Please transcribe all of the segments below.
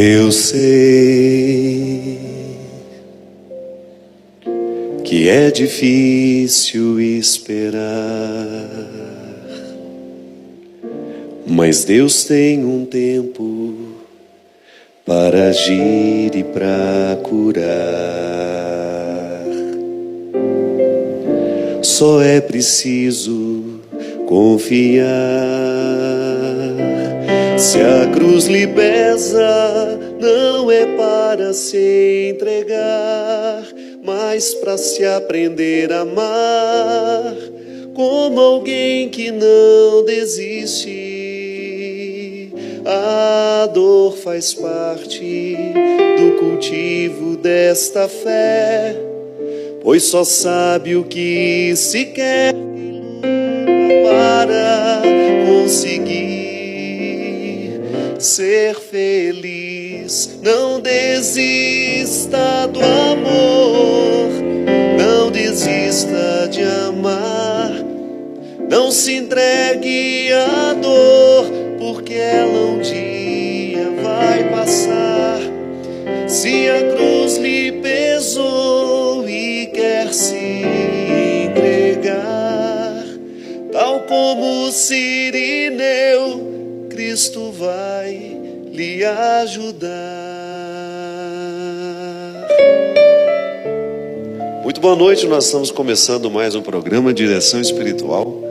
Eu sei que é difícil esperar, mas Deus tem um tempo para agir e para curar. Só é preciso confiar. Se a cruz lhe pesa, não é para se entregar, mas para se aprender a amar, como alguém que não desiste. A dor faz parte do cultivo desta fé, pois só sabe o que se quer para conseguir ser feliz. Não desista do amor, não desista de amar, não se entregue à dor, porque ela um dia vai passar. Se a cruz lhe pesou e quer se entregar, tal como Cirineu, Cristo vai lhe ajudar. Muito boa noite, nós estamos começando mais um programa Direção Espiritual.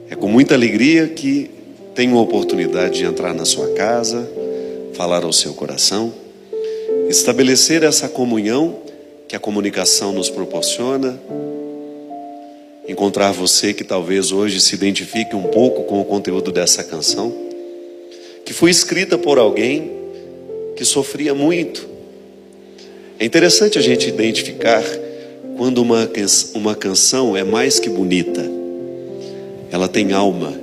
É com muita alegria que tenho a oportunidade de entrar na sua casa, falar ao seu coração, estabelecer essa comunhão que a comunicação nos proporciona, encontrar você que talvez hoje se identifique um pouco com o conteúdo dessa canção, que foi escrita por alguém que sofria muito. É interessante a gente identificar quando uma canção é mais que bonita, ela tem alma.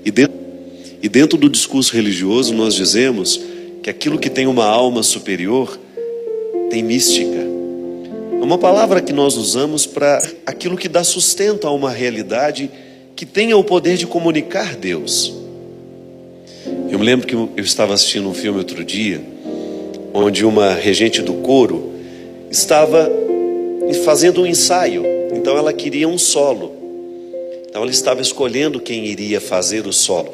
E dentro do discurso religioso nós dizemos que aquilo que tem uma alma superior tem mística. É uma palavra que nós usamos para aquilo que dá sustento a uma realidade que tenha o poder de comunicar Deus. Eu me lembro que eu estava assistindo um filme outro dia, onde uma regente do coro estava fazendo um ensaio. Então ela queria um solo. Então ela estava escolhendo quem iria fazer o solo.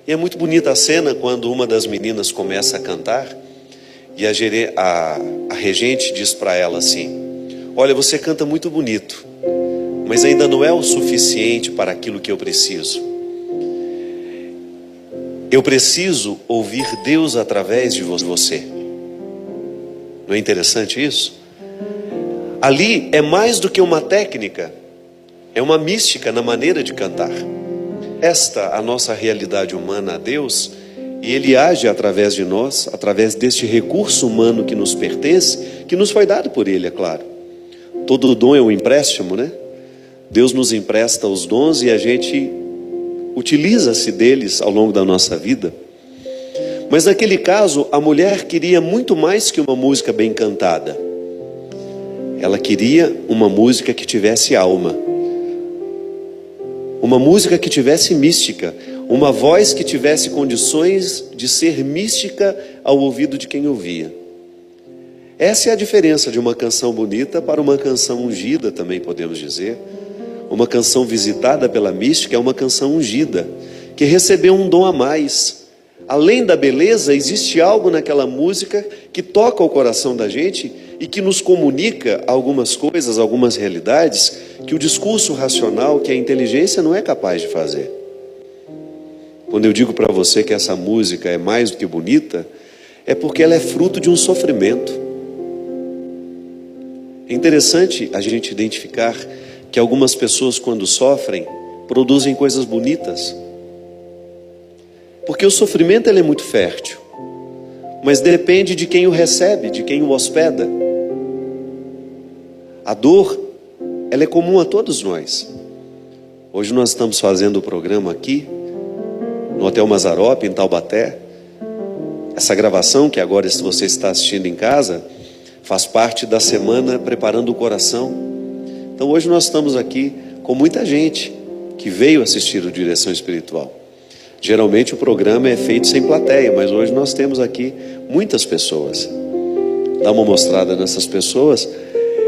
E é muito bonita a cena quando uma das meninas começa a cantar e a regente diz para ela assim: olha, você canta muito bonito, mas ainda não é o suficiente para aquilo que eu preciso. Eu preciso ouvir Deus através de você. Não é interessante isso? Ali é mais do que uma técnica, é uma mística na maneira de cantar. Esta a nossa realidade humana a Deus, e Ele age através de nós, através deste recurso humano que nos pertence, que nos foi dado por Ele, é claro. Todo dom é um empréstimo, né? Deus nos empresta os dons e a gente utiliza-se deles ao longo da nossa vida. Mas naquele caso, a mulher queria muito mais que uma música bem cantada. Ela queria uma música que tivesse alma, uma música que tivesse mística, uma voz que tivesse condições de ser mística ao ouvido de quem ouvia. Essa é a diferença de uma canção bonita para uma canção ungida, também podemos dizer. Uma canção visitada pela mística é uma canção ungida, que recebeu um dom a mais. Além da beleza, existe algo naquela música que toca o coração da gente e que nos comunica algumas coisas, algumas realidades que o discurso racional, que a inteligência não é capaz de fazer. Quando eu digo para você que essa música é mais do que bonita, é porque ela é fruto de um sofrimento. É interessante a gente identificar que algumas pessoas, quando sofrem, produzem coisas bonitas. Porque o sofrimento ele é muito fértil, mas depende de quem o recebe, de quem o hospeda. A dor, ela é comum a todos nós. Hoje nós estamos fazendo o programa aqui, no Hotel Mazzaropi, em Taubaté. Essa gravação, que agora você está assistindo em casa, faz parte da semana Preparando o Coração. Então hoje nós estamos aqui com muita gente que veio assistir o Direção Espiritual. Geralmente o programa é feito sem plateia, mas hoje nós temos aqui muitas pessoas. Dá uma mostrada nessas pessoas,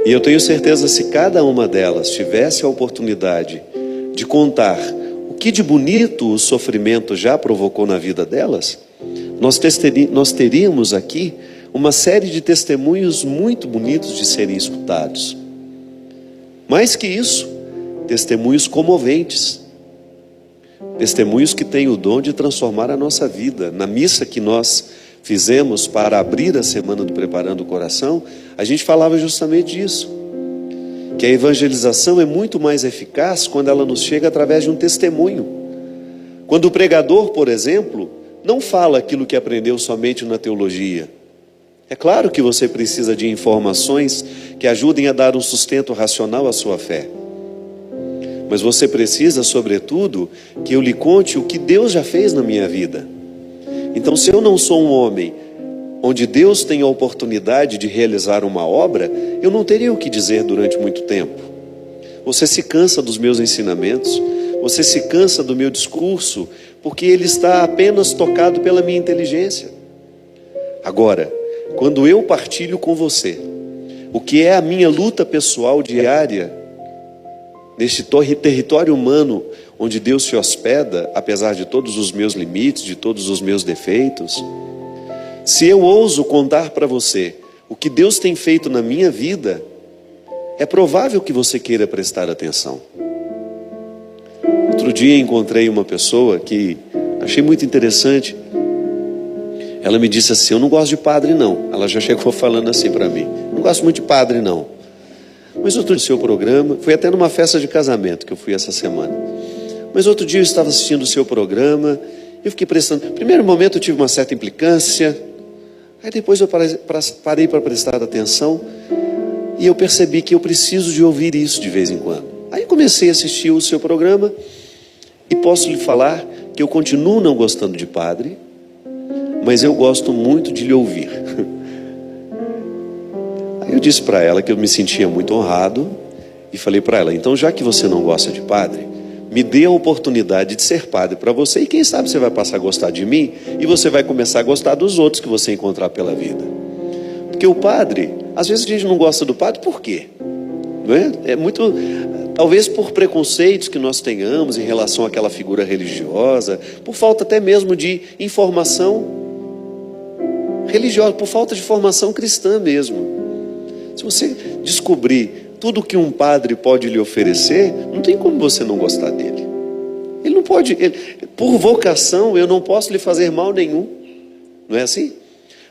e eu tenho certeza, se cada uma delas tivesse a oportunidade de contar o que de bonito o sofrimento já provocou na vida delas, nós teríamos aqui uma série de testemunhos muito bonitos de serem escutados. Mais que isso, testemunhos comoventes, testemunhos que têm o dom de transformar a nossa vida. Na missa que nós fizemos para abrir a semana do Preparando o Coração, a gente falava justamente disso, que a evangelização é muito mais eficaz quando ela nos chega através de um testemunho. Quando o pregador, por exemplo, não fala aquilo que aprendeu somente na teologia. É claro que você precisa de informações que ajudem a dar um sustento racional à sua fé. Mas você precisa, sobretudo, que eu lhe conte o que Deus já fez na minha vida. Então, se eu não sou um homem onde Deus tem a oportunidade de realizar uma obra, eu não teria o que dizer durante muito tempo. Você se cansa dos meus ensinamentos, você se cansa do meu discurso, porque ele está apenas tocado pela minha inteligência. Agora, quando eu partilho com você o que é a minha luta pessoal diária, neste território humano onde Deus se hospeda, apesar de todos os meus limites, de todos os meus defeitos, se eu ouso contar para você o que Deus tem feito na minha vida, é provável que você queira prestar atenção. Outro dia encontrei uma pessoa que achei muito interessante. Ela me disse assim: eu não gosto de padre não. Ela já chegou falando assim para mim: não gosto muito de padre não. Mas outro dia, seu programa, foi até numa festa de casamento que eu fui essa semana. Mas outro dia eu estava assistindo o seu programa, eu fiquei prestando. No primeiro momento eu tive uma certa implicância, aí depois eu parei para prestar atenção, e eu percebi que eu preciso de ouvir isso de vez em quando. Aí comecei a assistir o seu programa, e posso lhe falar que eu continuo não gostando de padre, mas eu gosto muito de lhe ouvir. Aí eu disse para ela que eu me sentia muito honrado, e falei para ela: então, já que você não gosta de padre, me dê a oportunidade de ser padre para você, e quem sabe você vai passar a gostar de mim, e você vai começar a gostar dos outros que você encontrar pela vida. Porque o padre, às vezes a gente não gosta do padre, por quê? Não é? É muito, talvez por preconceitos que nós tenhamos em relação àquela figura religiosa, por falta até mesmo de informação religiosa, por falta de formação cristã mesmo. Se você descobrir tudo que um padre pode lhe oferecer, não tem como você não gostar dele. Ele não pode, por vocação, eu não posso lhe fazer mal nenhum. Não é assim?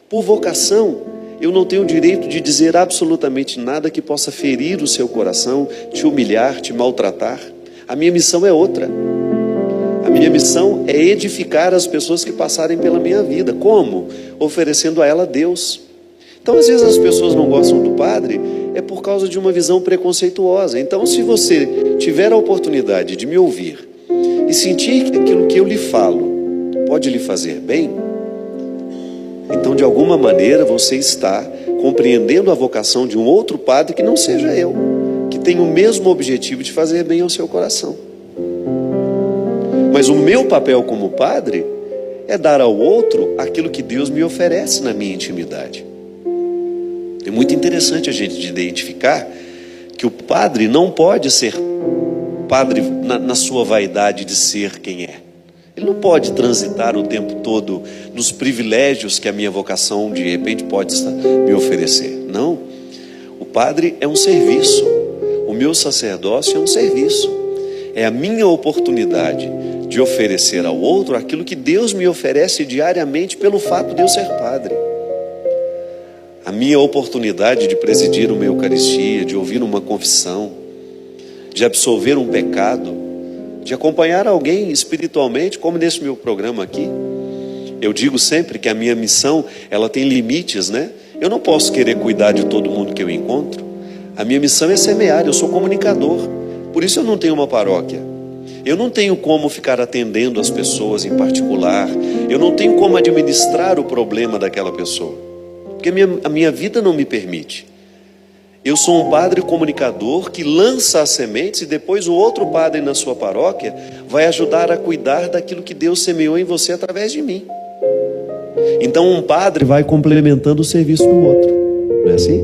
Por vocação, eu não tenho o direito de dizer absolutamente nada que possa ferir o seu coração, te humilhar, te maltratar. A minha missão é outra. A minha missão é edificar as pessoas que passarem pela minha vida. Como? Oferecendo a ela Deus. Então, às vezes as pessoas não gostam do padre, é por causa de uma visão preconceituosa. Então, se você tiver a oportunidade de me ouvir e sentir que aquilo que eu lhe falo pode lhe fazer bem, então, de alguma maneira, você está compreendendo a vocação de um outro padre que não seja eu, que tem o mesmo objetivo de fazer bem ao seu coração. Mas o meu papel como padre é dar ao outro aquilo que Deus me oferece na minha intimidade. É muito interessante a gente identificar que o padre não pode ser padre na sua vaidade de ser quem é. Ele não pode transitar o tempo todo nos privilégios que a minha vocação de repente pode me oferecer. Não. O padre é um serviço. O meu sacerdócio é um serviço. É a minha oportunidade de oferecer ao outro aquilo que Deus me oferece diariamente pelo fato de eu ser padre. A minha oportunidade de presidir uma Eucaristia, de ouvir uma confissão, de absolver um pecado, de acompanhar alguém espiritualmente, como nesse meu programa aqui. Eu digo sempre que a minha missão, ela tem limites, né? Eu não posso querer cuidar de todo mundo que eu encontro. A minha missão é semear, eu sou comunicador. Por isso eu não tenho uma paróquia. Eu não tenho como ficar atendendo as pessoas em particular. Eu não tenho como administrar o problema daquela pessoa. Porque a minha vida não me permite. Eu sou um padre comunicador que lança as sementes e depois o outro padre na sua paróquia vai ajudar a cuidar daquilo que Deus semeou em você através de mim. Então um padre vai complementando o serviço do outro, não é assim?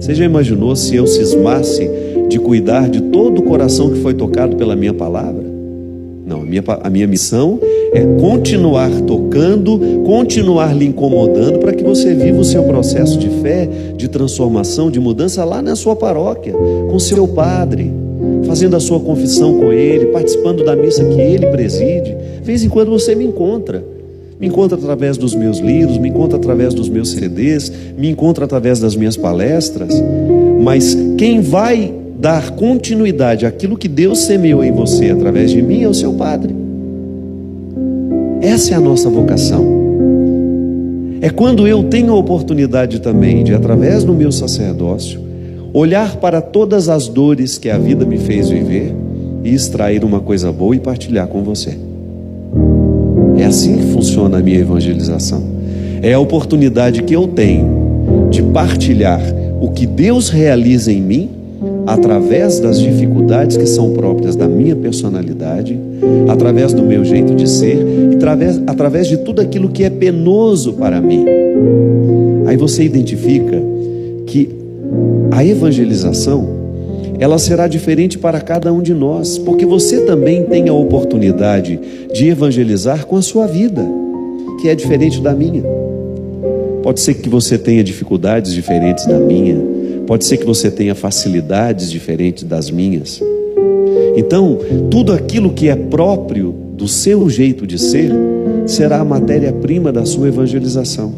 Você já imaginou se eu cismasse de cuidar de todo o coração que foi tocado pela minha palavra? Não, a minha missão é continuar tocando, continuar lhe incomodando para que você viva o seu processo de fé, de transformação, de mudança lá na sua paróquia, com seu padre, fazendo a sua confissão com ele, participando da missa que ele preside. De vez em quando você me encontra através dos meus livros, me encontra através dos meus CDs, me encontra através das minhas palestras, mas quem vai dar continuidade àquilo que Deus semeou em você através de mim é o seu padre. Essa é a nossa vocação. É quando eu tenho a oportunidade também de, através do meu sacerdócio, olhar para todas as dores que a vida me fez viver e extrair uma coisa boa e partilhar com você. É assim que funciona a minha evangelização. É a oportunidade que eu tenho de partilhar o que Deus realiza em mim através das dificuldades que são próprias da minha personalidade, através do meu jeito de ser, e através de tudo aquilo que é penoso para mim. Aí você identifica que a evangelização, ela será diferente para cada um de nós, porque você também tem a oportunidade de evangelizar com a sua vida, que é diferente da minha. Pode ser que você tenha dificuldades diferentes da minha, pode ser que você tenha facilidades diferentes das minhas. Então, tudo aquilo que é próprio do seu jeito de ser, será a matéria-prima da sua evangelização.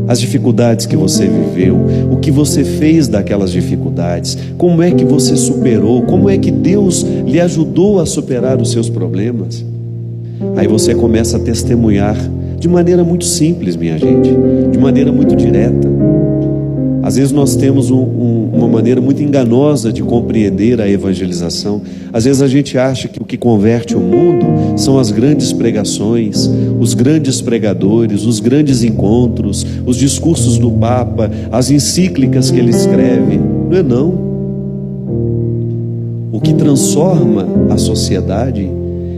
As dificuldades que você viveu, o que você fez daquelas dificuldades, como é que você superou, como é que Deus lhe ajudou a superar os seus problemas. Aí você começa a testemunhar de maneira muito simples, minha gente, de maneira muito direta. Às vezes nós temos uma maneira muito enganosa de compreender a evangelização. Às vezes a gente acha que o que converte o mundo são as grandes pregações, os grandes pregadores, os grandes encontros, os discursos do Papa, as encíclicas que ele escreve. Não é não. O que transforma a sociedade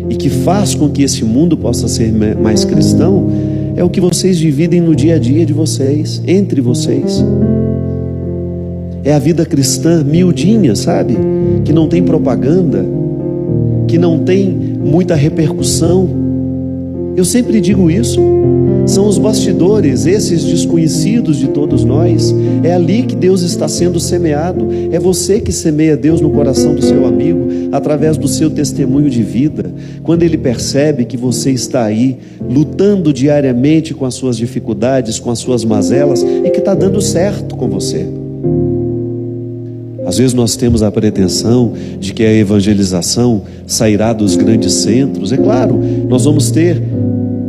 e que faz com que esse mundo possa ser mais cristão é o que vocês dividem no dia a dia de vocês, entre vocês. É a vida cristã miudinha, sabe? Que não tem propaganda, que não tem muita repercussão. Eu sempre digo isso. São os bastidores, esses desconhecidos de todos nós. É ali que Deus está sendo semeado. É você que semeia Deus no coração do seu amigo, através do seu testemunho de vida. Quando ele percebe que você está aí, lutando diariamente com as suas dificuldades, com as suas mazelas, e que está dando certo com você. Às vezes nós temos a pretensão de que a evangelização sairá dos grandes centros. É claro, nós vamos ter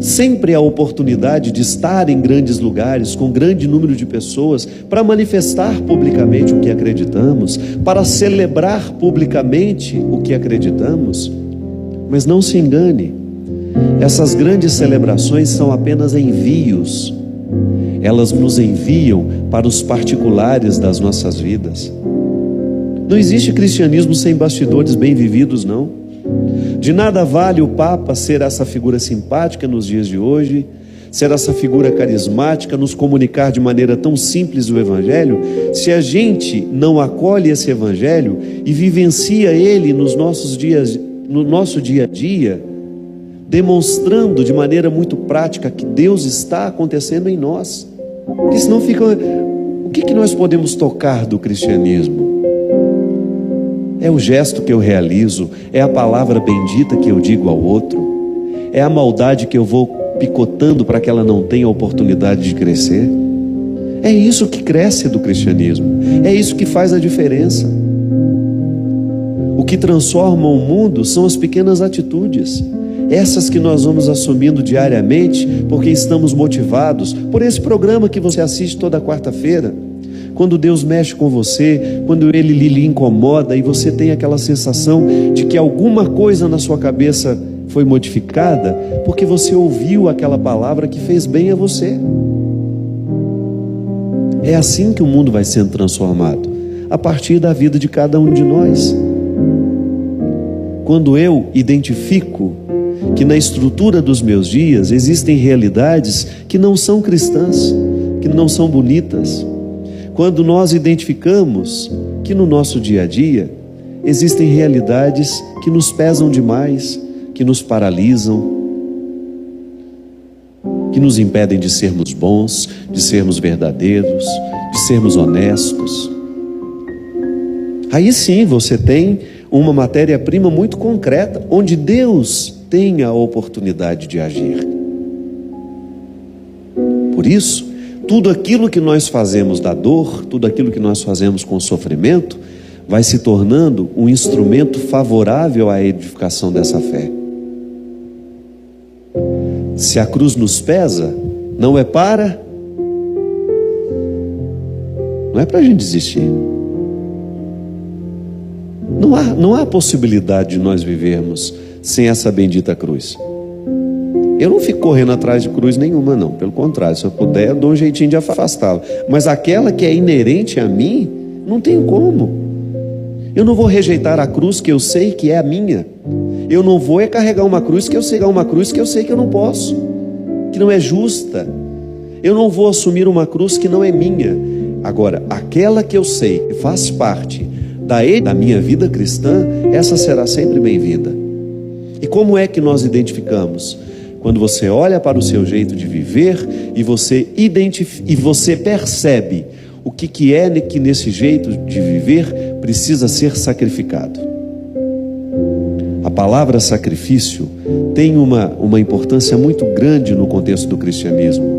sempre a oportunidade de estar em grandes lugares, com grande número de pessoas, para manifestar publicamente o que acreditamos, para celebrar publicamente o que acreditamos. Mas não se engane, essas grandes celebrações são apenas envios. Elas nos enviam para os particulares das nossas vidas. Não existe cristianismo sem bastidores bem vividos, não. De nada vale o Papa ser essa figura simpática nos dias de hoje, ser essa figura carismática, nos comunicar de maneira tão simples o Evangelho, se a gente não acolhe esse Evangelho e vivencia ele no nosso dia a dia, demonstrando de maneira muito prática que Deus está acontecendo em nós. Porque senão fica... O que nós podemos tocar do cristianismo? É o gesto que eu realizo, é a palavra bendita que eu digo ao outro, é a maldade que eu vou picotando para que ela não tenha oportunidade de crescer. É isso que cresce do cristianismo, é isso que faz a diferença. O que transforma o mundo são as pequenas atitudes, essas que nós vamos assumindo diariamente, porque estamos motivados por esse programa que você assiste toda quarta-feira. Quando Deus mexe com você, quando Ele lhe incomoda e você tem aquela sensação de que alguma coisa na sua cabeça foi modificada, porque você ouviu aquela palavra que fez bem a você. É assim que o mundo vai sendo transformado, a partir da vida de cada um de nós. Quando eu identifico que na estrutura dos meus dias existem realidades que não são cristãs, que não são bonitas. Quando nós identificamos que no nosso dia a dia existem realidades que nos pesam demais, que nos paralisam, que nos impedem de sermos bons, de sermos verdadeiros, de sermos honestos. Aí sim você tem uma matéria-prima muito concreta, onde Deus tem a oportunidade de agir. Por isso, tudo aquilo que nós fazemos da dor, tudo aquilo que nós fazemos com sofrimento, vai se tornando um instrumento favorável à edificação dessa fé. Se a cruz nos pesa, não é para a gente desistir. Não há possibilidade de nós vivermos sem essa bendita cruz. Eu não fico correndo atrás de cruz nenhuma, não. Pelo contrário, se eu puder, eu dou um jeitinho de afastá-la. Mas aquela que é inerente a mim, não tem como. Eu não vou rejeitar a cruz que eu sei que é a minha. Eu não vou carregar uma cruz que eu sei que eu não posso, que não é justa. Eu não vou assumir uma cruz que não é minha. Agora, aquela que eu sei que faz parte da minha vida cristã, essa será sempre bem-vinda. E como é que nós identificamos? Quando você olha para o seu jeito de viver e você percebe o que é que nesse jeito de viver precisa ser sacrificado. A palavra sacrifício tem uma importância muito grande no contexto do cristianismo.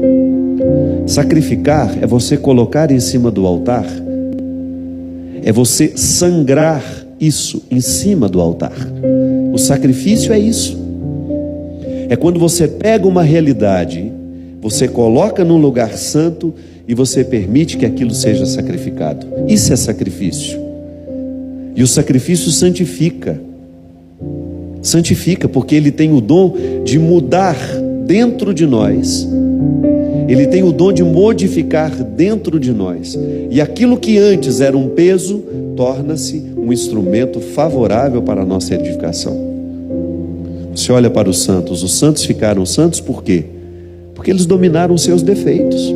Sacrificar é você colocar em cima do altar, é você sangrar isso em cima do altar. O sacrifício é isso. É quando você pega uma realidade, você coloca num lugar santo e você permite que aquilo seja sacrificado. Isso é sacrifício. E o sacrifício santifica. Santifica, porque ele tem o dom de mudar dentro de nós. Ele tem o dom de modificar dentro de nós. E aquilo que antes era um peso, torna-se um instrumento favorável para a nossa edificação. Você olha para os santos ficaram santos por quê? Porque eles dominaram seus defeitos.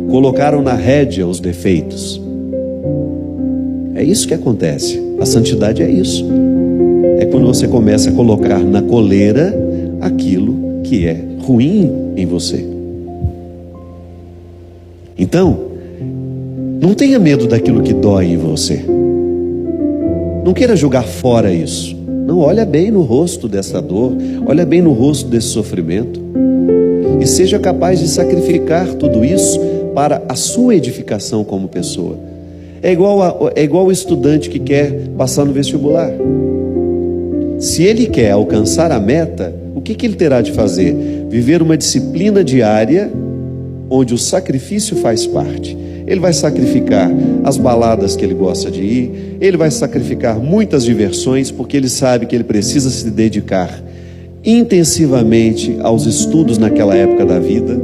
Colocaram na rédea os defeitos. É isso que acontece. A santidade é isso. É quando você começa a colocar na coleira aquilo que é ruim em você. Então, não tenha medo daquilo que dói em você. Não queira jogar fora isso. Não, olha bem no rosto dessa dor, olha bem no rosto desse sofrimento e seja capaz de sacrificar tudo isso para a sua edificação como pessoa. É igual o estudante que quer passar no vestibular. Se ele quer alcançar a meta, o que ele terá de fazer? Viver uma disciplina diária onde o sacrifício faz parte. Ele vai sacrificar as baladas que ele gosta de ir, ele vai sacrificar muitas diversões, porque ele sabe que ele precisa se dedicar intensivamente aos estudos naquela época da vida.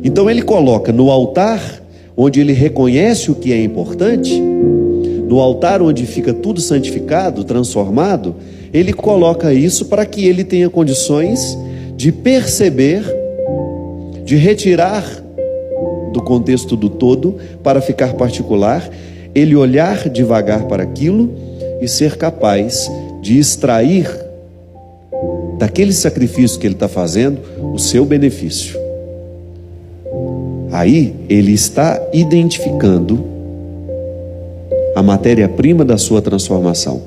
Então ele coloca no altar, onde ele reconhece o que é importante, no altar onde fica tudo santificado, transformado, ele coloca isso para que ele tenha condições de perceber, de retirar do contexto do todo para ficar particular, ele olhar devagar para aquilo e ser capaz de extrair daquele sacrifício que ele está fazendo o seu benefício. Aí ele está identificando a matéria-prima da sua transformação.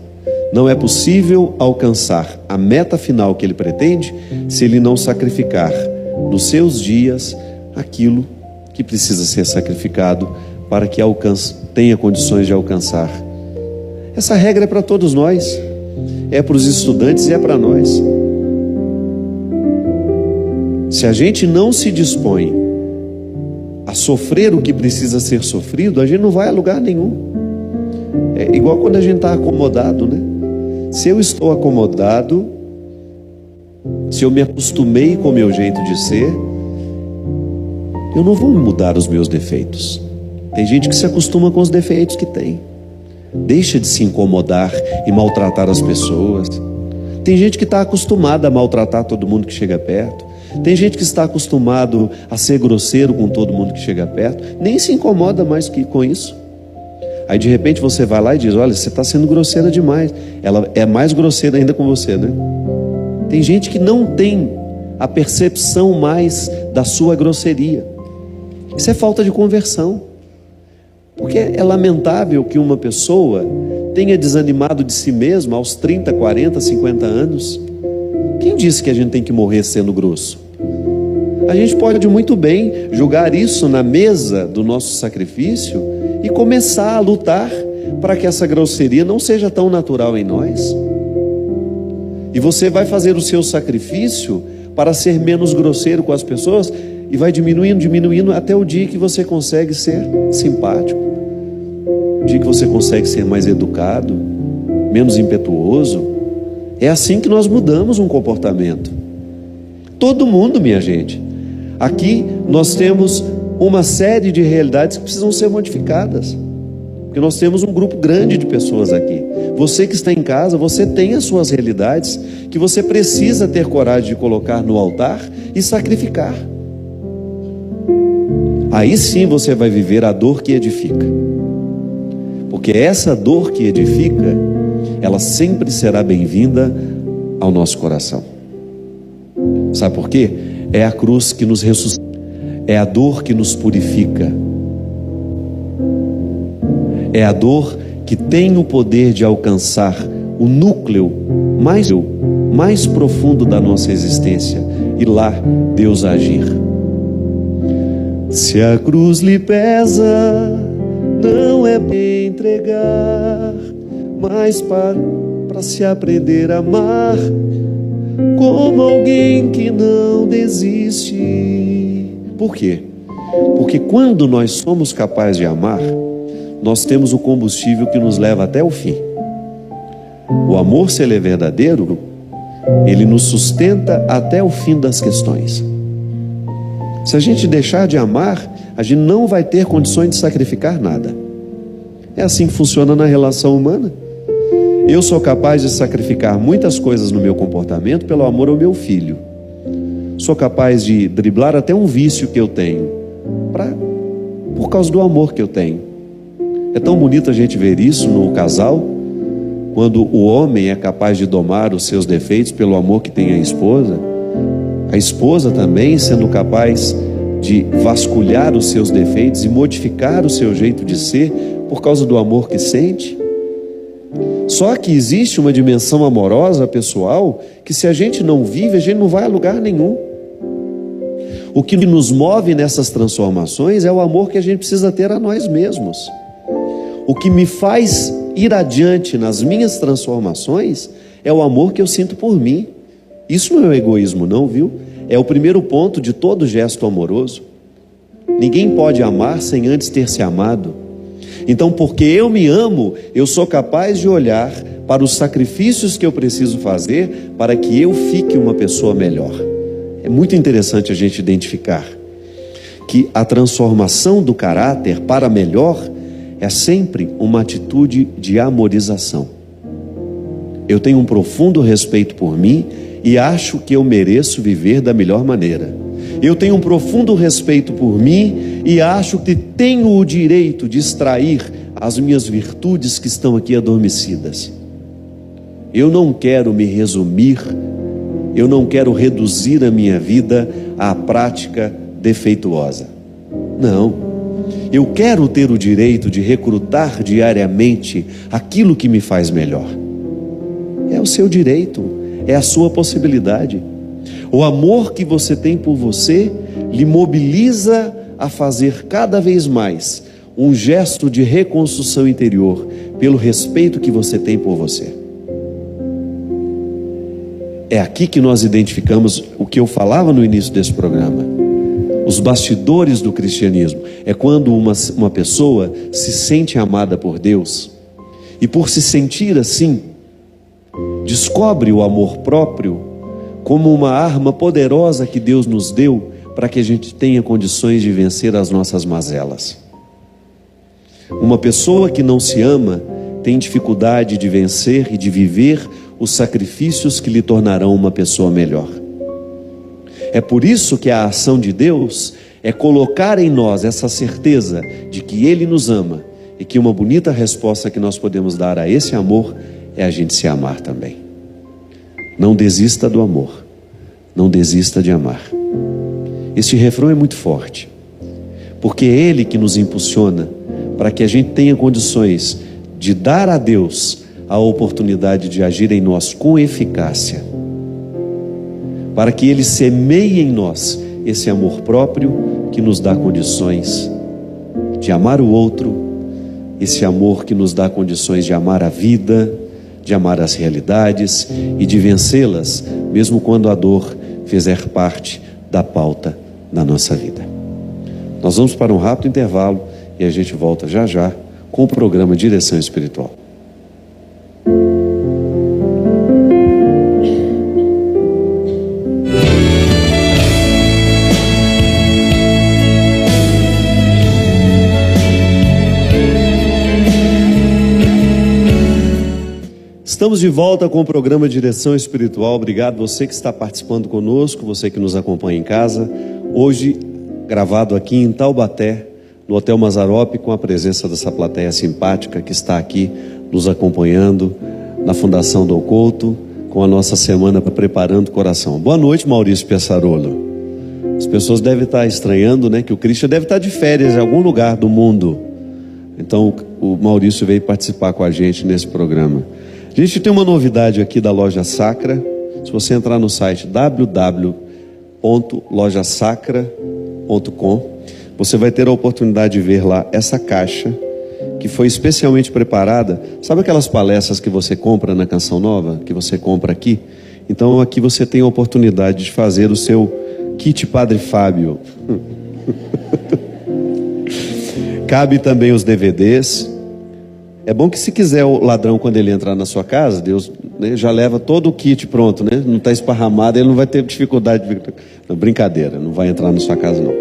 Não é possível alcançar a meta final que ele pretende se ele não sacrificar nos seus dias aquilo que precisa ser sacrificado para que tenha condições de alcançar. Essa regra é para todos nós, é para os estudantes e é para nós. Se a gente não se dispõe a sofrer o que precisa ser sofrido, a gente não vai a lugar nenhum. É igual quando a gente está acomodado, né? Se eu estou acomodado, se eu me acostumei com o meu jeito de ser, eu não vou mudar os meus defeitos. Tem gente que se acostuma com os defeitos que tem. Deixa de se incomodar e maltratar as pessoas. Tem gente que está acostumada a maltratar todo mundo que chega perto. Tem gente que está acostumado a ser grosseiro com todo mundo que chega perto. Nem se incomoda mais com isso. Aí de repente você vai lá e diz: olha, você está sendo grosseira demais. Ela é mais grosseira ainda com você, né? Tem gente que não tem a percepção mais da sua grosseria. Isso é falta de conversão. Porque é lamentável que uma pessoa tenha desanimado de si mesma aos 30, 40, 50 anos. Quem disse que a gente tem que morrer sendo grosso? A gente pode muito bem jogar isso na mesa do nosso sacrifício e começar a lutar para que essa grosseria não seja tão natural em nós. E você vai fazer o seu sacrifício para ser menos grosseiro com as pessoas e vai diminuindo até o dia que você consegue ser simpático, o dia que você consegue ser mais educado, menos impetuoso. É assim que nós mudamos um comportamento. Todo mundo, minha gente. Aqui nós temos uma série de realidades que precisam ser modificadas, porque nós temos um grupo grande de pessoas aqui. Você que está em casa, você tem as suas realidades que você precisa ter coragem de colocar no altar e sacrificar. Aí sim você vai viver a dor que edifica. Porque essa dor que edifica, ela sempre será bem-vinda ao nosso coração. Sabe por quê? É a cruz que nos ressuscita. É a dor que nos purifica. É a dor que tem o poder de alcançar o núcleo mais profundo da nossa existência e lá Deus agir. Se a cruz lhe pesa, não é para entregar, mas para se aprender a amar como alguém que não desiste. Por quê? Porque quando nós somos capazes de amar, nós temos o combustível que nos leva até o fim. O amor, se ele é verdadeiro, ele nos sustenta até o fim das questões. Se a gente deixar de amar, a gente não vai ter condições de sacrificar nada. É assim que funciona na relação humana. Eu sou capaz de sacrificar muitas coisas no meu comportamento pelo amor ao meu filho. Sou capaz de driblar até um vício que eu tenho por causa do amor que eu tenho. É tão bonito a gente ver isso no casal, quando o homem é capaz de domar os seus defeitos pelo amor que tem à esposa. A esposa também sendo capaz de vasculhar os seus defeitos e modificar o seu jeito de ser por causa do amor que sente. Só que existe uma dimensão amorosa pessoal que, se a gente não vive, a gente não vai a lugar nenhum. O que nos move nessas transformações é o amor que a gente precisa ter a nós mesmos. O que me faz ir adiante nas minhas transformações é o amor que eu sinto por mim. Isso não é egoísmo não, viu? É o primeiro ponto de todo gesto amoroso. Ninguém pode amar sem antes ter se amado. Então, porque eu me amo, eu sou capaz de olhar para os sacrifícios que eu preciso fazer para que eu fique uma pessoa melhor. É muito interessante a gente identificar que a transformação do caráter para melhor é sempre uma atitude de amorização. Eu tenho um profundo respeito por mim e acho que eu mereço viver da melhor maneira. Eu tenho um profundo respeito por mim e acho que tenho o direito de extrair as minhas virtudes que estão aqui adormecidas. Eu não quero me resumir, eu não quero reduzir a minha vida à prática defeituosa. Não. Eu quero ter o direito de recrutar diariamente aquilo que me faz melhor. É o seu direito, é a sua possibilidade. O amor que você tem por você lhe mobiliza a fazer cada vez mais um gesto de reconstrução interior pelo respeito que você tem por você. É aqui que nós identificamos o que eu falava no início desse programa. Os bastidores do cristianismo é quando uma pessoa se sente amada por Deus e, por se sentir assim, descobre o amor próprio como uma arma poderosa que Deus nos deu para que a gente tenha condições de vencer as nossas mazelas. Uma pessoa que não se ama tem dificuldade de vencer e de viver os sacrifícios que lhe tornarão uma pessoa melhor. É por isso que a ação de Deus é colocar em nós essa certeza de que Ele nos ama, e que uma bonita resposta que nós podemos dar a esse amor é a gente se amar também. Não desista do amor, não desista de amar. Este refrão é muito forte, porque é Ele que nos impulsiona para que a gente tenha condições de dar a Deus a oportunidade de agir em nós com eficácia, para que Ele semeie em nós esse amor próprio que nos dá condições de amar o outro, esse amor que nos dá condições de amar a vida, de amar as realidades e de vencê-las, mesmo quando a dor fizer parte da pauta da nossa vida. Nós vamos para um rápido intervalo e a gente volta já já com o programa Direção Espiritual. Estamos de volta com o programa Direção Espiritual. Obrigado você que está participando conosco, você que nos acompanha em casa. Hoje, gravado aqui em Taubaté, no Hotel Mazzaropi, com a presença dessa plateia simpática que está aqui nos acompanhando na Fundação Dom Couto, com a nossa semana Preparando o Coração. Boa noite, Maurício Piaçarolo. As pessoas devem estar estranhando, né, que o Cristian deve estar de férias em algum lugar do mundo. Então, o Maurício veio participar com a gente nesse programa. A gente tem uma novidade aqui da Loja Sacra. Se você entrar no site www.lojasacra.com, você vai ter a oportunidade de ver lá essa caixa que foi especialmente preparada. Sabe aquelas palestras que você compra na Canção Nova, que você compra aqui? Então aqui você tem a oportunidade de fazer o seu kit Padre Fábio. Cabe também os DVDs. É bom que, se quiser, o ladrão, quando ele entrar na sua casa, Deus, né, já leva todo o kit pronto, né? Não está esparramado, ele não vai ter dificuldade de... Não, brincadeira, não vai entrar na sua casa não.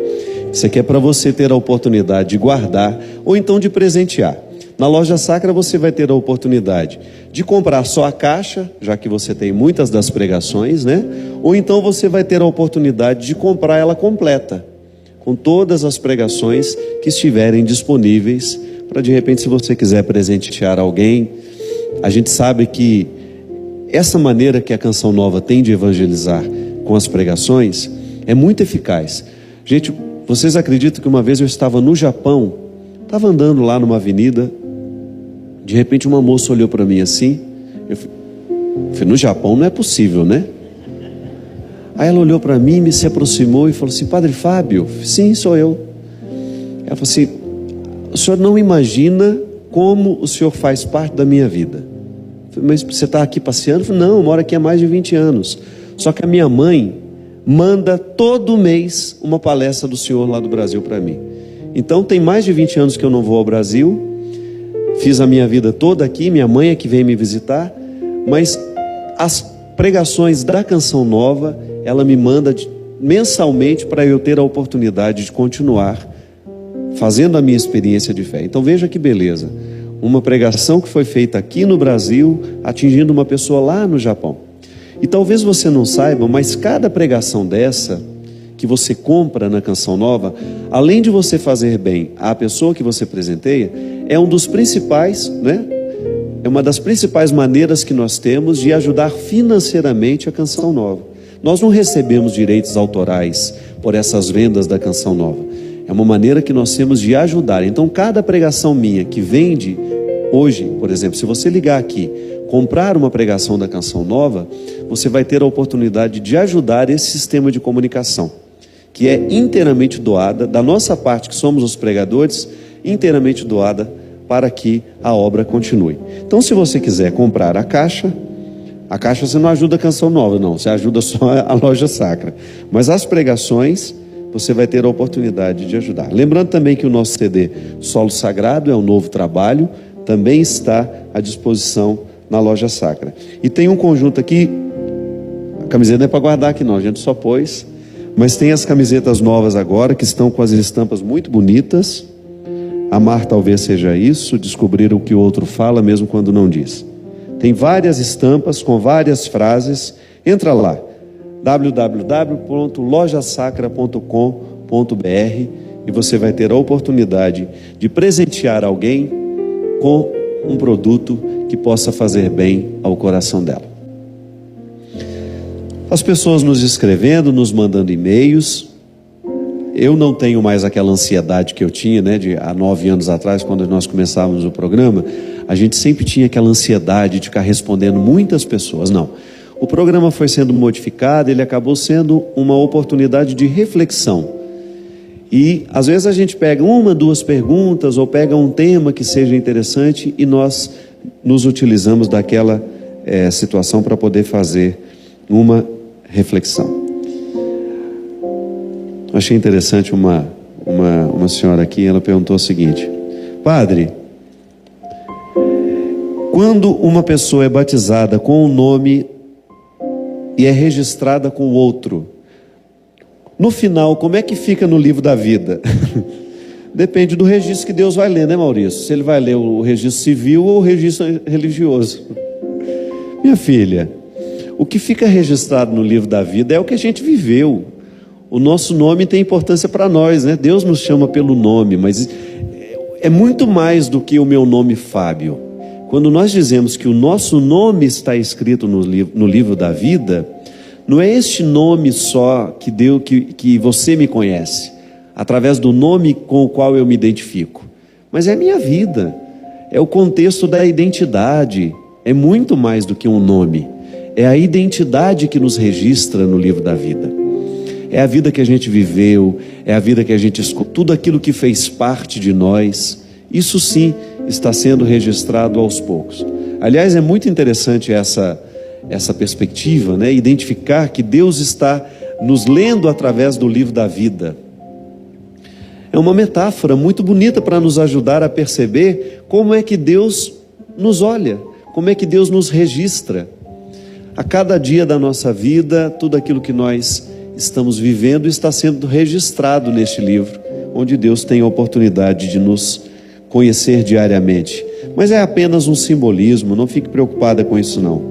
Isso aqui é para você ter a oportunidade de guardar ou então de presentear. Na Loja Sacra você vai ter a oportunidade de comprar só a caixa, já que você tem muitas das pregações, né? Ou então você vai ter a oportunidade de comprar ela completa, com todas as pregações que estiverem disponíveis, para de repente, se você quiser presentear alguém. A gente sabe que essa maneira que a Canção Nova tem de evangelizar com as pregações é muito eficaz. Gente, vocês acreditam que uma vez eu estava no Japão, estava andando lá numa avenida, de repente uma moça olhou para mim assim, eu falei, no Japão não é possível, né? Aí ela olhou para mim, se aproximou e falou assim, Padre Fábio? Sim, sou eu. Ela falou assim, o senhor não imagina como o senhor faz parte da minha vida. Eu falei, mas você está aqui passeando? Eu falei, não, eu moro aqui há mais de 20 anos. Só que a minha mãe manda todo mês uma palestra do senhor lá do Brasil para mim. Então tem mais de 20 anos que eu não vou ao Brasil. Fiz a minha vida toda aqui, minha mãe é que vem me visitar. Mas as pregações da Canção Nova, ela me manda mensalmente para eu ter a oportunidade de continuar fazendo a minha experiência de fé. Então veja que beleza, uma pregação que foi feita aqui no Brasil, atingindo uma pessoa lá no Japão. E talvez você não saiba, mas cada pregação dessa, que você compra na Canção Nova, além de você fazer bem à pessoa que você presenteia, é um dos principais, né? É uma das principais maneiras que nós temos de ajudar financeiramente a Canção Nova. Nós não recebemos direitos autorais por essas vendas da Canção Nova. É uma maneira que nós temos de ajudar. Então, cada pregação minha que vende hoje, por exemplo, se você ligar aqui, comprar uma pregação da Canção Nova, você vai ter a oportunidade de ajudar esse sistema de comunicação, que é inteiramente doada, da nossa parte, que somos os pregadores, inteiramente doada para que a obra continue. Então, se você quiser comprar a caixa você não ajuda a Canção Nova, não, você ajuda só a Loja Sacra. Mas as pregações, você vai ter a oportunidade de ajudar. Lembrando também que o nosso CD Solo Sagrado é um novo trabalho, também está à disposição na Loja Sacra. E tem um conjunto aqui, a camiseta não é para guardar aqui não, a gente só pôs, mas tem as camisetas novas agora, que estão com as estampas muito bonitas. Amar talvez seja isso, descobrir o que o outro fala mesmo quando não diz. Tem várias estampas com várias frases. Entra lá, www.lojasacra.com.br, e você vai ter a oportunidade de presentear alguém com um produto que possa fazer bem ao coração dela. As pessoas nos escrevendo, nos mandando e-mails. Eu não tenho mais aquela ansiedade que eu tinha, há 9 anos atrás, quando nós começávamos o programa. A gente sempre tinha aquela ansiedade de ficar respondendo muitas pessoas. Não. O programa foi sendo modificado, ele acabou sendo uma oportunidade de reflexão. E às vezes a gente pega 1, 2 perguntas, ou pega um tema que seja interessante, e nós nos utilizamos daquela situação para poder fazer uma reflexão. Achei interessante uma senhora aqui, ela perguntou o seguinte: Padre, quando uma pessoa é batizada com um nome e é registrada com outro, no final, como é que fica no livro da vida? Depende do registro que Deus vai ler, né, Maurício? Se ele vai ler o registro civil ou o registro religioso. Minha filha, o que fica registrado no livro da vida é o que a gente viveu. O nosso nome tem importância para nós, né? Deus nos chama pelo nome, mas é muito mais do que o meu nome Fábio. Quando nós dizemos que o nosso nome está escrito no livro da vida, não é este nome só que você me conhece, através do nome com o qual eu me identifico, mas é a minha vida, é o contexto da identidade, é muito mais do que um nome, é a identidade que nos registra no livro da vida. É a vida que a gente viveu, é a vida que a gente escutou, tudo aquilo que fez parte de nós, isso sim está sendo registrado aos poucos. Aliás, é muito interessante essa perspectiva, né? Identificar que Deus está nos lendo através do livro da vida. É uma metáfora muito bonita para nos ajudar a perceber como é que Deus nos olha, como é que Deus nos registra. A cada dia da nossa vida, tudo aquilo que nós estamos vivendo está sendo registrado neste livro, onde Deus tem a oportunidade de nos conhecer diariamente. Mas é apenas um simbolismo, não fique preocupada com isso não.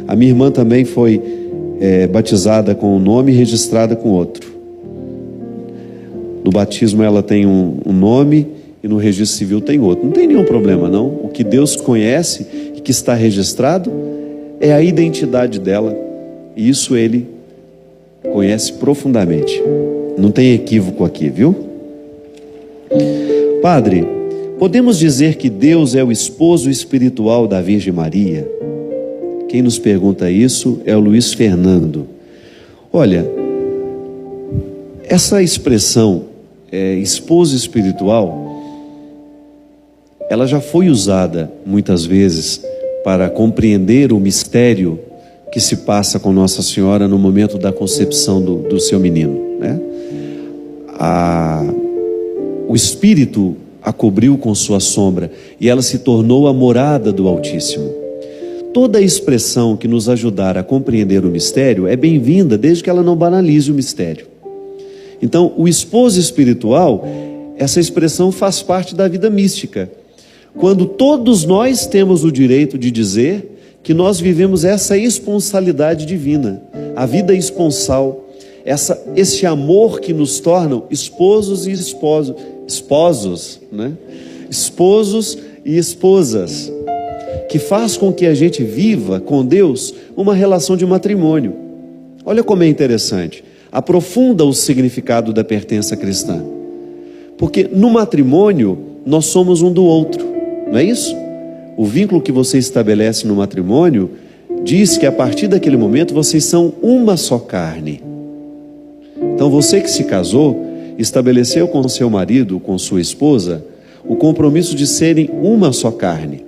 A minha irmã também foi batizada com um nome e registrada com outro. No batismo ela tem um nome e no registro civil tem outro. Não tem nenhum problema não. O que Deus conhece e que está registrado é a identidade dela, e isso Ele conhece profundamente. Não tem equívoco aqui, viu? Padre, podemos dizer que Deus é o esposo espiritual da Virgem Maria? Quem nos pergunta isso é o Luiz Fernando. Olha, essa expressão esposo espiritual, ela já foi usada muitas vezes para compreender o mistério que se passa com Nossa Senhora no momento da concepção do seu menino, né? O Espírito a cobriu com sua sombra e ela se tornou a morada do Altíssimo. Toda expressão que nos ajudar a compreender o mistério é bem-vinda, desde que ela não banalize o mistério. Então, o esposo espiritual, essa expressão faz parte da vida mística, quando todos nós temos o direito de dizer que nós vivemos essa esponsalidade divina, a vida esponsal, esse amor que nos torna esposos e esposos, né? Esposos e esposas, que faz com que a gente viva com Deus uma relação de matrimônio. Olha como é interessante, aprofunda o significado da pertença cristã, porque no matrimônio nós somos um do outro, não é isso? O vínculo que você estabelece no matrimônio diz que a partir daquele momento vocês são uma só carne. Então você que se casou, estabeleceu com seu marido, com sua esposa, o compromisso de serem uma só carne.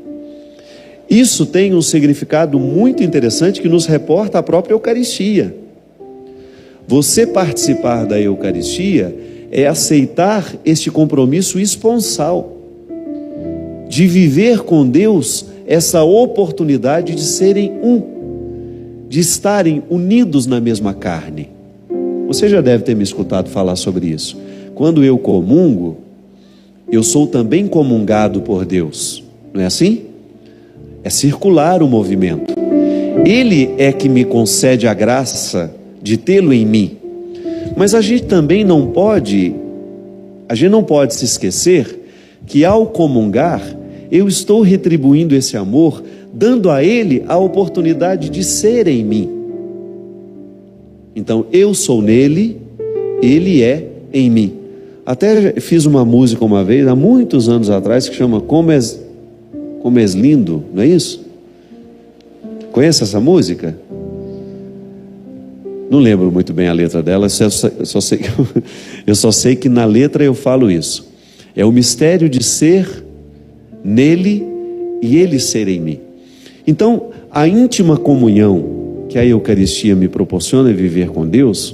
Isso tem um significado muito interessante que nos reporta a própria Eucaristia. Você participar da Eucaristia é aceitar este compromisso esponsal, de viver com Deus essa oportunidade de serem um, de estarem unidos na mesma carne. Você já deve ter me escutado falar sobre isso. Quando eu comungo, eu sou também comungado por Deus. Não é assim? É circular o movimento. Ele é que me concede a graça de tê-lo em mim. Mas a gente não pode se esquecer que ao comungar, eu estou retribuindo esse amor, dando a ele a oportunidade de ser em mim. Então, eu sou nele, ele é em mim. Até fiz uma música uma vez, há muitos anos atrás, que chama Como és Lindo, não é isso? Conhece essa música? Não lembro muito bem a letra dela, eu só sei que na letra eu falo isso. É o mistério de ser nele e ele ser em mim. Então, a íntima comunhão que a Eucaristia me proporciona viver com Deus,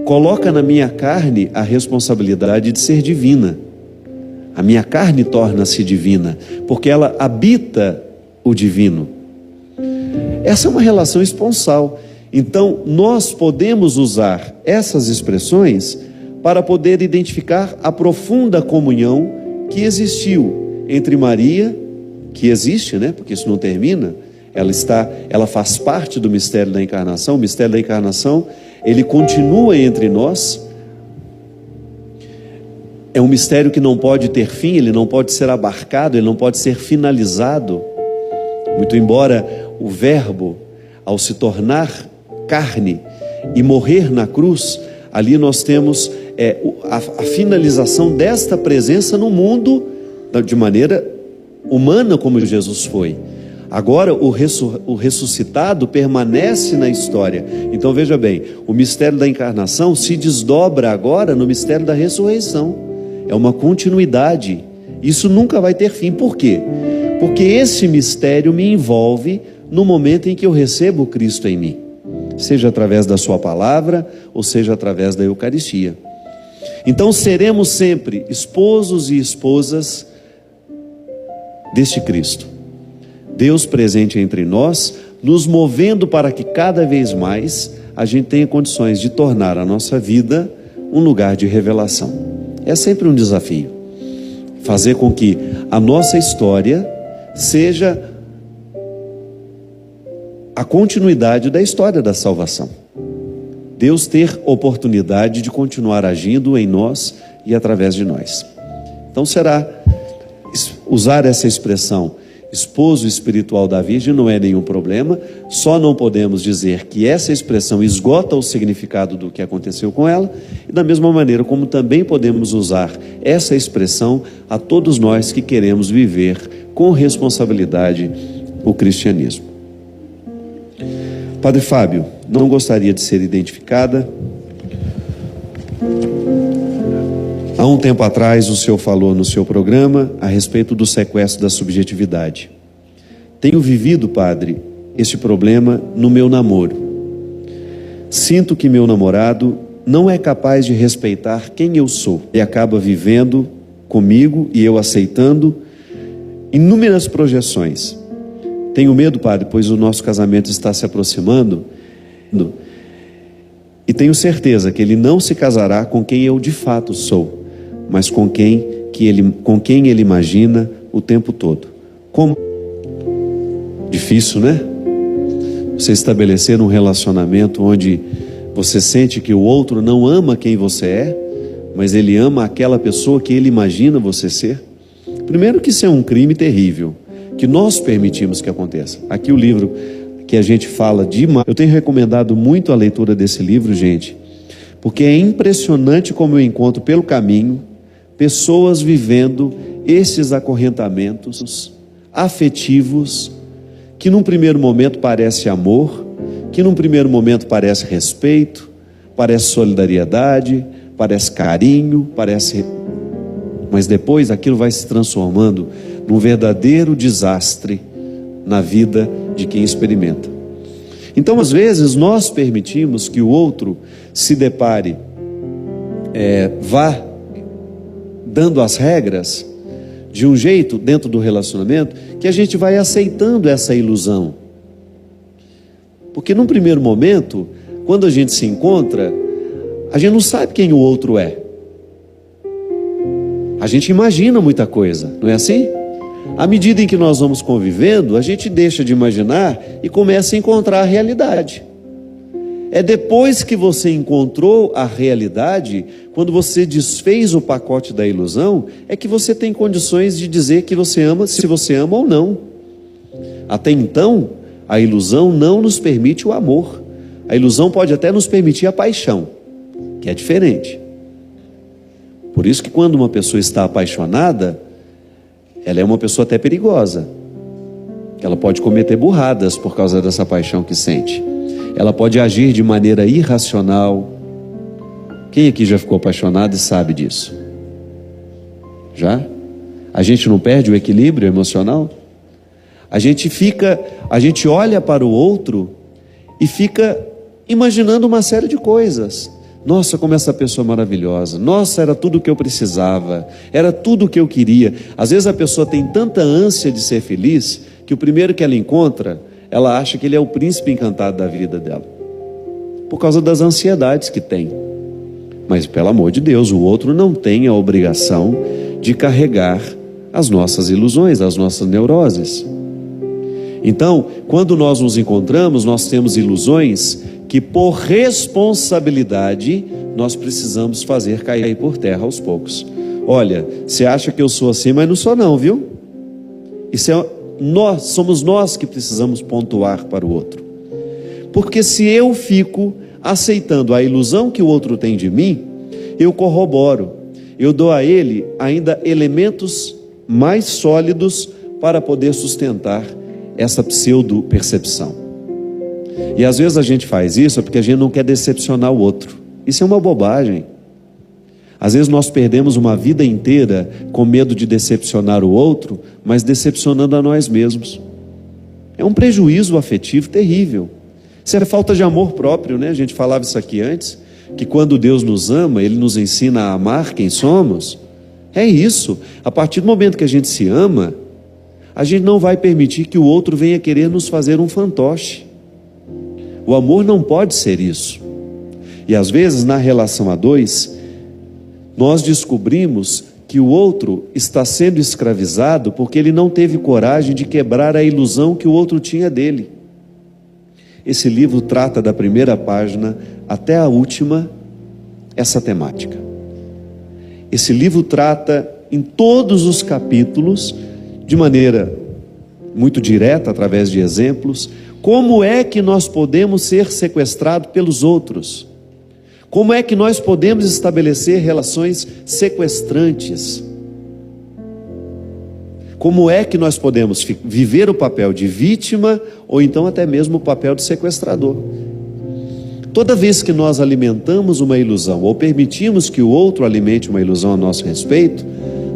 coloca na minha carne a responsabilidade de ser divina. A minha carne torna-se divina, porque ela habita o divino. Essa é uma relação esponsal. Então, nós podemos usar essas expressões para poder identificar a profunda comunhão que existiu entre Maria, que existe, né? Porque isso não termina, ela faz parte do mistério da encarnação. O mistério da encarnação, ele continua entre nós. É um mistério que não pode ter fim, ele não pode ser abarcado, ele não pode ser finalizado. Muito embora o Verbo, ao se tornar carne e morrer na cruz, ali nós temos a finalização desta presença no mundo de maneira humana, como Jesus foi. Agora o ressuscitado permanece na história. Então veja bem, o mistério da encarnação se desdobra agora no mistério da ressurreição. É uma continuidade. Isso nunca vai ter fim. Por quê? Porque esse mistério me envolve no momento em que eu recebo Cristo em mim, seja através da sua palavra ou seja através da Eucaristia. Então seremos sempre esposos e esposas deste Cristo, Deus presente entre nós, nos movendo para que cada vez mais a gente tenha condições de tornar a nossa vida um lugar de revelação. É sempre um desafio fazer com que a nossa história seja a continuidade da história da salvação. Deus ter oportunidade de continuar agindo em nós e através de nós. Então será usar essa expressão esposo espiritual da Virgem não é nenhum problema. Só não podemos dizer que essa expressão esgota o significado do que aconteceu com ela, e da mesma maneira como também podemos usar essa expressão a todos nós que queremos viver com responsabilidade o cristianismo. Padre Fábio, não gostaria de ser identificada. Há um tempo atrás o senhor falou no seu programa a respeito do sequestro da subjetividade. Tenho vivido, padre, esse problema no meu namoro. Sinto que meu namorado não é capaz de respeitar quem eu sou e acaba vivendo comigo e eu aceitando inúmeras projeções. Tenho medo, padre, pois o nosso casamento está se aproximando e tenho certeza que ele não se casará com quem eu de fato sou, mas com quem ele imagina o tempo todo. Como? Difícil, né? Você estabelecer um relacionamento onde você sente que o outro não ama quem você é, mas ele ama aquela pessoa que ele imagina você ser. Primeiro que isso é um crime terrível, que nós permitimos que aconteça. Aqui o livro que a gente fala eu tenho recomendado muito a leitura desse livro, gente, porque é impressionante como eu encontro pelo caminho pessoas vivendo esses acorrentamentos afetivos que num primeiro momento parece amor, que num primeiro momento parece respeito, parece solidariedade, parece carinho, mas depois aquilo vai se transformando num verdadeiro desastre na vida de quem experimenta. Então, às vezes, nós permitimos que o outro se depare, vá dando as regras de um jeito dentro do relacionamento, que a gente vai aceitando essa ilusão. Porque num primeiro momento, quando a gente se encontra, a gente não sabe quem o outro é. A gente imagina muita coisa, não é assim? À medida em que nós vamos convivendo, a gente deixa de imaginar e começa a encontrar a realidade. É depois que você encontrou a realidade, quando você desfez o pacote da ilusão, é que você tem condições de dizer que você ama, se você ama ou não. Até então, a ilusão não nos permite o amor. A ilusão pode até nos permitir a paixão, que é diferente. Por isso que quando uma pessoa está apaixonada, ela é uma pessoa até perigosa. Ela pode cometer burradas por causa dessa paixão que sente. Ela pode agir de maneira irracional. Quem aqui já ficou apaixonado e sabe disso? Já? A gente não perde o equilíbrio emocional? A gente olha para o outro e fica imaginando uma série de coisas. Nossa, como essa pessoa é maravilhosa. Nossa, era tudo o que eu precisava. Era tudo o que eu queria. Às vezes a pessoa tem tanta ânsia de ser feliz que o primeiro que ela encontra, ela acha que ele é o príncipe encantado da vida dela, por causa das ansiedades que tem. Mas, pelo amor de Deus, o outro não tem a obrigação de carregar as nossas ilusões, as nossas neuroses. Então, quando nós nos encontramos, nós temos ilusões que, por responsabilidade, nós precisamos fazer cair por terra aos poucos. Olha, você acha que eu sou assim, mas não sou não, viu? Somos nós que precisamos pontuar para o outro. Porque se eu fico aceitando a ilusão que o outro tem de mim, eu corroboro, eu dou a ele ainda elementos mais sólidos para poder sustentar essa pseudo-percepção. E às vezes a gente faz isso porque a gente não quer decepcionar o outro. Isso é uma bobagem. Às vezes nós perdemos uma vida inteira com medo de decepcionar o outro, mas decepcionando a nós mesmos. É um prejuízo afetivo terrível. Isso é falta de amor próprio, né? A gente falava isso aqui antes, que quando Deus nos ama, Ele nos ensina a amar quem somos. É isso. A partir do momento que a gente se ama, a gente não vai permitir que o outro venha querer nos fazer um fantoche. O amor não pode ser isso. E às vezes na relação a dois, nós descobrimos que o outro está sendo escravizado porque ele não teve coragem de quebrar a ilusão que o outro tinha dele. Esse livro trata da primeira página até a última essa temática. Esse livro trata em todos os capítulos, de maneira muito direta, através de exemplos, como é que nós podemos ser sequestrados pelos outros. Como é que nós podemos estabelecer relações sequestrantes? Como é que nós podemos viver o papel de vítima ou então até mesmo o papel de sequestrador? Toda vez que nós alimentamos uma ilusão ou permitimos que o outro alimente uma ilusão a nosso respeito,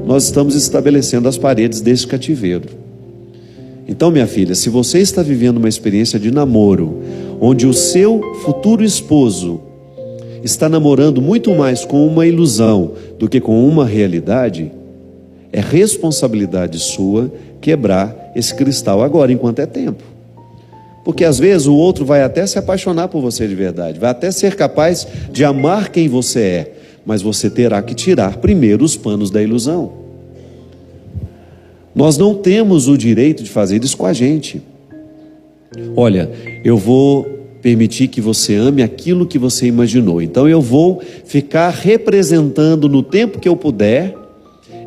nós estamos estabelecendo as paredes desse cativeiro. Então, minha filha, se você está vivendo uma experiência de namoro, onde o seu futuro esposo está namorando muito mais com uma ilusão do que com uma realidade, é responsabilidade sua quebrar esse cristal agora, enquanto é tempo. Porque às vezes o outro vai até se apaixonar por você de verdade, vai até ser capaz de amar quem você é, mas você terá que tirar primeiro os panos da ilusão. Nós não temos o direito de fazer isso com a gente. Olha, eu vou permitir que você ame aquilo que você imaginou, então eu vou ficar representando no tempo que eu puder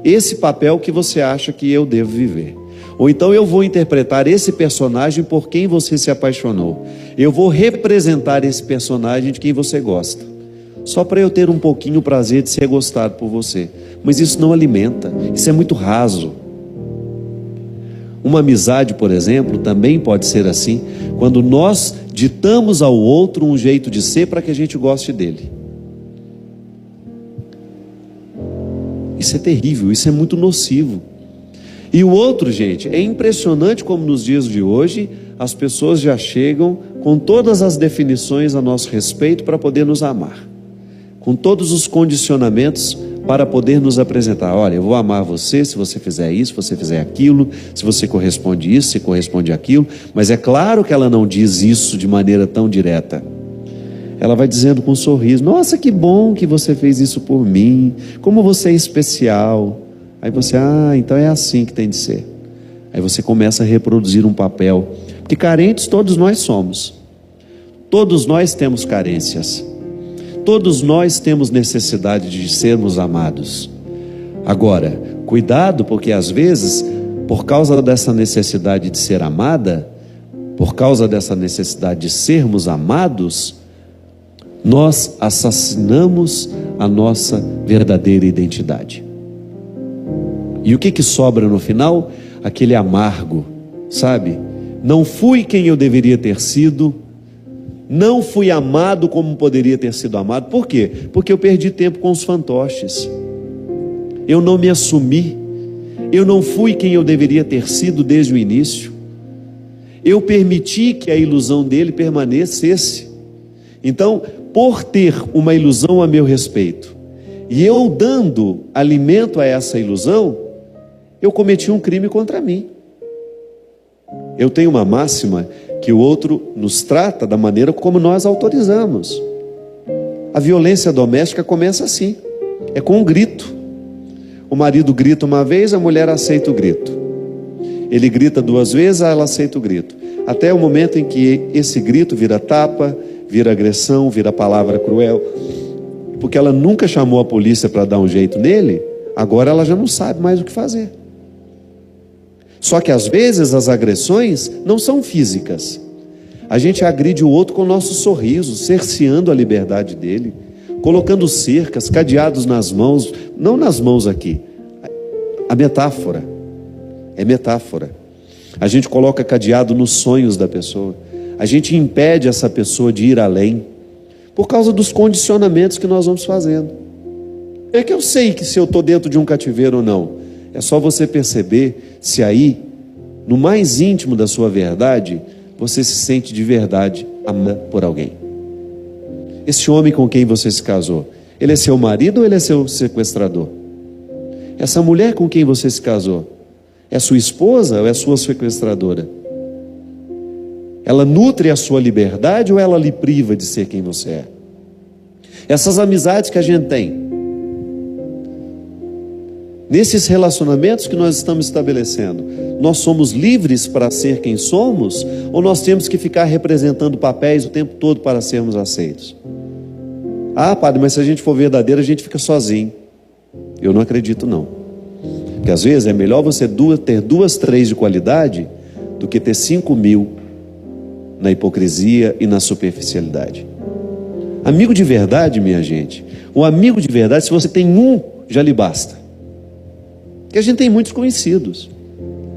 esse papel que você acha que eu devo viver. Ou então eu vou interpretar esse personagem por quem você se apaixonou. Eu vou representar esse personagem de quem você gosta, só para eu ter um pouquinho o prazer de ser gostado por você. Mas isso não alimenta, isso é muito raso. Uma amizade, por exemplo, também pode ser assim, quando nós ditamos ao outro um jeito de ser para que a gente goste dele. Isso é terrível, isso é muito nocivo. E o outro, gente, é impressionante como nos dias de hoje as pessoas já chegam com todas as definições a nosso respeito para poder nos amar, com todos os condicionamentos para poder nos apresentar. Olha, eu vou amar você se você fizer isso, se você fizer aquilo, se você corresponde isso, se corresponde aquilo. Mas é claro que ela não diz isso de maneira tão direta. Ela vai dizendo com um sorriso: nossa, que bom que você fez isso por mim, como você é especial. Aí você, então é assim que tem de ser. Aí você começa a reproduzir um papel, porque carentes todos nós somos. Todos nós temos carências. Todos nós temos necessidade de sermos amados. Agora, cuidado, porque às vezes, por causa dessa necessidade de ser amada, por causa dessa necessidade de sermos amados, nós assassinamos a nossa verdadeira identidade. E o que sobra no final? Aquele amargo, sabe? Não fui quem eu deveria ter sido, não fui amado como poderia ter sido amado. Por quê? Porque eu perdi tempo com os fantoches. Eu não me assumi. Eu não fui quem eu deveria ter sido desde o início. Eu permiti que a ilusão dele permanecesse. Então, por ter uma ilusão a meu respeito, e eu dando alimento a essa ilusão, eu cometi um crime contra mim. Eu tenho uma máxima que o outro nos trata da maneira como nós autorizamos. A violência doméstica começa assim, é com um grito. O marido grita uma vez, a mulher aceita o grito. Ele grita 2 vezes, ela aceita o grito. Até o momento em que esse grito vira tapa, vira agressão, vira palavra cruel. Porque ela nunca chamou a polícia para dar um jeito nele, agora ela já não sabe mais o que fazer. Só que às vezes as agressões não são físicas. A gente agride o outro com o nosso sorriso, cerceando a liberdade dele, colocando cercas, cadeados nas mãos, não nas mãos aqui. A metáfora, é metáfora. A gente coloca cadeado nos sonhos da pessoa. A gente impede essa pessoa de ir além, por causa dos condicionamentos que nós vamos fazendo. É que eu sei que se eu estou dentro de um cativeiro ou não. É só você perceber se aí, no mais íntimo da sua verdade, você se sente de verdade amada por alguém. Esse homem com quem você se casou, ele é seu marido ou ele é seu sequestrador? Essa mulher com quem você se casou, é sua esposa ou é sua sequestradora? Ela nutre a sua liberdade ou ela lhe priva de ser quem você é? Essas amizades que a gente tem, nesses relacionamentos que nós estamos estabelecendo, nós somos livres para ser quem somos, ou nós temos que ficar representando papéis o tempo todo para sermos aceitos? Padre, mas se a gente for verdadeiro, a gente fica sozinho. Eu não acredito não. Porque às vezes é melhor você ter 2, 3 de qualidade do que ter 5.000 na hipocrisia e na superficialidade. Amigo de verdade, minha gente, o amigo de verdade, se você tem um, já lhe basta. Porque a gente tem muitos conhecidos,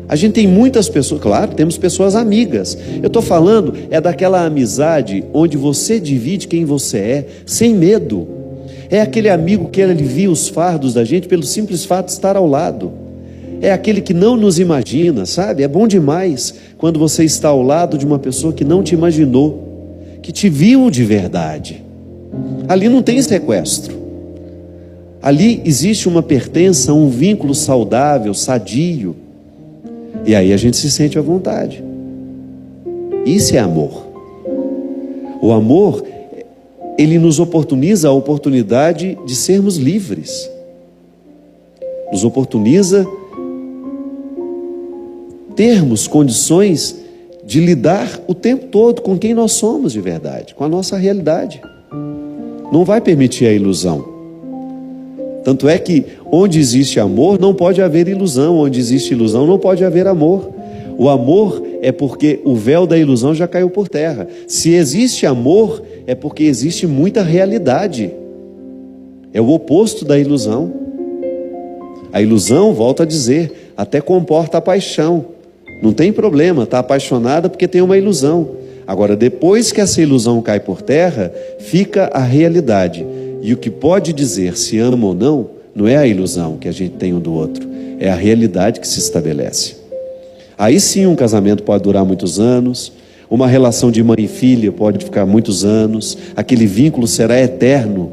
a gente tem muitas pessoas, claro, temos pessoas amigas. Eu estou falando daquela amizade onde você divide quem você é, sem medo. É aquele amigo que alivia os fardos da gente pelo simples fato de estar ao lado. É aquele que não nos imagina, sabe? É bom demais quando você está ao lado de uma pessoa que não te imaginou, que te viu de verdade. Ali não tem sequestro. Ali existe uma pertença, um vínculo saudável, sadio. E aí a gente se sente à vontade. Isso é amor. O amor, ele nos oportuniza a oportunidade de sermos livres. Nos oportuniza termos condições de lidar o tempo todo com quem nós somos de verdade, com a nossa realidade. Não vai permitir a ilusão. Tanto é que onde existe amor não pode haver ilusão, onde existe ilusão não pode haver amor. O amor é porque o véu da ilusão já caiu por terra. Se existe amor, é porque existe muita realidade. É o oposto da ilusão. A ilusão, volto a dizer, até comporta a paixão. Não tem problema, está apaixonada porque tem uma ilusão. Agora, depois que essa ilusão cai por terra, fica a realidade. E o que pode dizer se ama ou não, não é a ilusão que a gente tem um do outro, é a realidade que se estabelece. Aí sim um casamento pode durar muitos anos, uma relação de mãe e filha pode ficar muitos anos, aquele vínculo será eterno.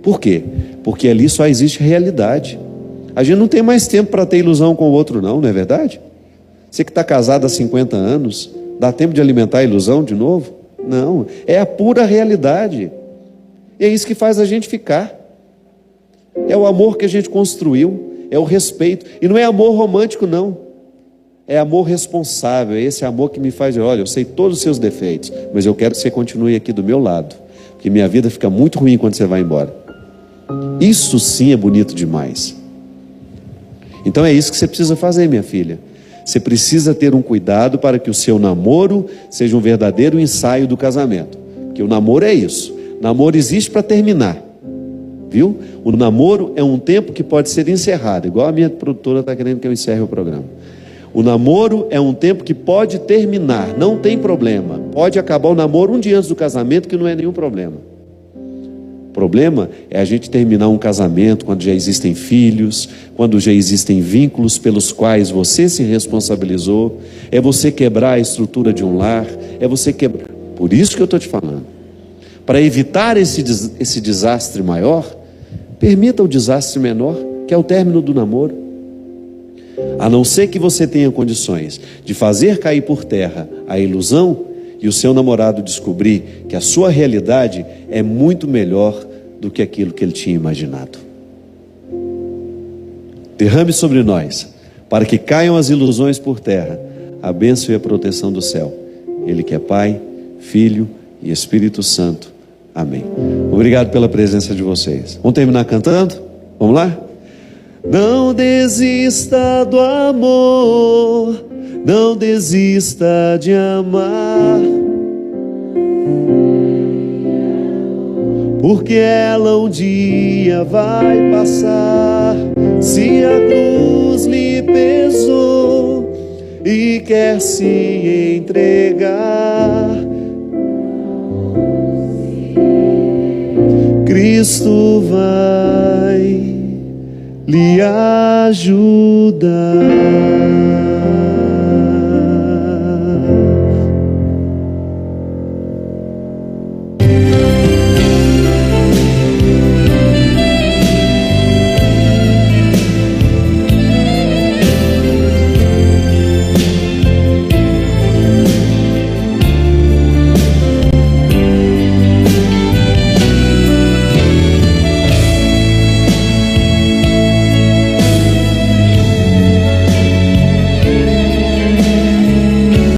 Por quê? Porque ali só existe realidade. A gente não tem mais tempo para ter ilusão com o outro não é verdade? Você que está casado há 50 anos, dá tempo de alimentar a ilusão de novo? Não, é a pura realidade. E é isso que faz a gente ficar. É o amor que a gente construiu, é o respeito. E não é amor romântico, não. É amor responsável, é esse amor que me faz dizer, olha, eu sei todos os seus defeitos, mas eu quero que você continue aqui do meu lado, porque minha vida fica muito ruim quando você vai embora. Isso sim é bonito demais. Então é isso que você precisa fazer, minha filha. Você precisa ter um cuidado para que o seu namoro seja um verdadeiro ensaio do casamento. Porque o namoro é isso. Namoro existe para terminar. Viu? O namoro é um tempo que pode ser encerrado, igual a minha produtora está querendo que eu encerre o programa. O namoro é um tempo que pode terminar, não tem problema. Pode acabar o namoro um dia antes do casamento, que não é nenhum problema. O problema é a gente terminar um casamento quando já existem filhos, quando já existem vínculos pelos quais você se responsabilizou. É você quebrar a estrutura de um lar, é você quebrar. Por isso que eu estou te falando. Para evitar esse desastre maior, permita o desastre menor, que é o término do namoro. A não ser que você tenha condições de fazer cair por terra a ilusão e o seu namorado descobrir que a sua realidade é muito melhor do que aquilo que ele tinha imaginado. Derrame sobre nós, para que caiam as ilusões por terra, a bênção e a proteção do céu. Ele que é Pai, Filho e Espírito Santo. Amém. Obrigado pela presença de vocês. Vamos terminar cantando? Vamos lá? Não desista do amor, não desista de amar, porque ela um dia vai passar. Se a cruz lhe pesou e quer se entregar, Cristo vai lhe ajudar.